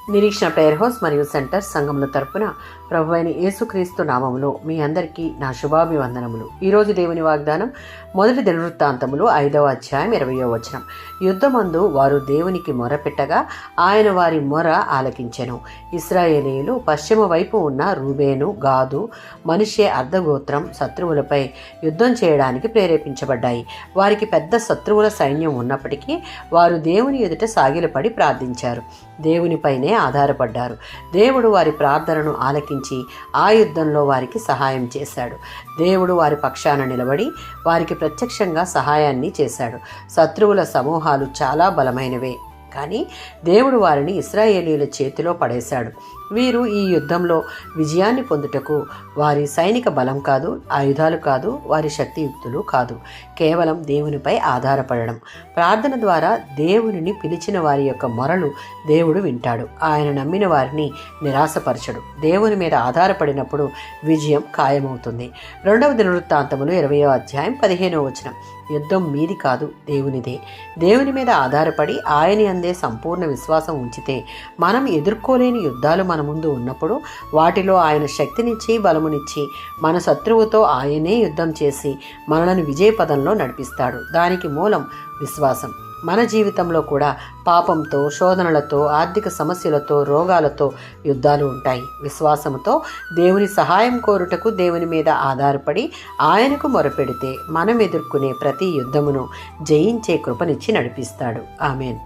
నిరీక్షణ prayer house మరియు centre సంఘముల తరపున ప్రభువైన యేసుక్రీస్తు నామములో మీ అందరికీ నా శుభాభివందనములు. ఈరోజు దేవుని వాగ్దానం మొదటి దినవృత్తాంతములు 5వ అధ్యాయం 20వ వచనం. యుద్ధమందు వారు దేవునికి మొరపెట్టగా ఆయన వారి మొర ఆలకించెను. ఇశ్రాయేలీయులు పశ్చిమ వైపు ఉన్న రూబేను, గాదు, మనిషే అర్ధగోత్రం శత్రువులపై యుద్ధం చేయడానికి ప్రేరేపించబడ్డాయి. వారికి పెద్ద శత్రువుల సైన్యం ఉన్నప్పటికీ వారు దేవుని ఎదుట సాగిలపడి ప్రార్థించారు. దేవునిపైనే ఆధారపడ్డారు. దేవుడు వారి ప్రార్థనను ఆలకించి ఆ యుద్ధంలో వారికి సహాయం చేశాడు. దేవుడు వారి పక్షాన నిలబడి వారికి ప్రత్యక్షంగా సహాయాన్ని చేశాడు. శత్రువుల సమూహాలు చాలా బలమైనవే, కానీ దేవుడు వారిని ఇశ్రాయేలీయుల చేతిలో పడేశాడు. వీరు ఈ యుద్ధంలో విజయాన్ని పొందుటకు వారి సైనిక బలం కాదు, ఆయుధాలు కాదు, వారి శక్తియుక్తులు కాదు, కేవలం దేవునిపై ఆధారపడడం. ప్రార్థన ద్వారా దేవునిని పిలిచిన వారి యొక్క మొరలు దేవుడు వింటాడు. ఆయన నమ్మిన వారిని నిరాశపరచడు. దేవుని మీద ఆధారపడినప్పుడు విజయం ఖాయమవుతుంది. 2వ దినవృత్తాంతములు 20వ అధ్యాయం 15వ వచనం. యుద్ధం మీది కాదు, దేవునిదే. దేవుని మీద ఆధారపడి ఆయన అందే సంపూర్ణ విశ్వాసం ఉంచితే మనం ఎదుర్కోలేని యుద్ధాలు మన ముందు ఉన్నప్పుడు వాటిలో ఆయన శక్తినిచ్చి బలమునిచ్చి మన శత్రువుతో ఆయనే యుద్ధం చేసి మనలను విజయపదంలో నడిపిస్తాడు. దానికి మూలం విశ్వాసం. మన జీవితంలో కూడా పాపంతో, శోధనలతో, ఆర్థిక సమస్యలతో, రోగాలతో యుద్ధాలు ఉంటాయి. విశ్వాసంతో దేవుని సహాయం కోరుటకు దేవుని మీద ఆధారపడి ఆయనకు మొరపెడితే మనం ఎదుర్కొనే ప్రతి యుద్ధమును జయించే కృపనిచ్చి నడిపిస్తాడు. ఆమేన్.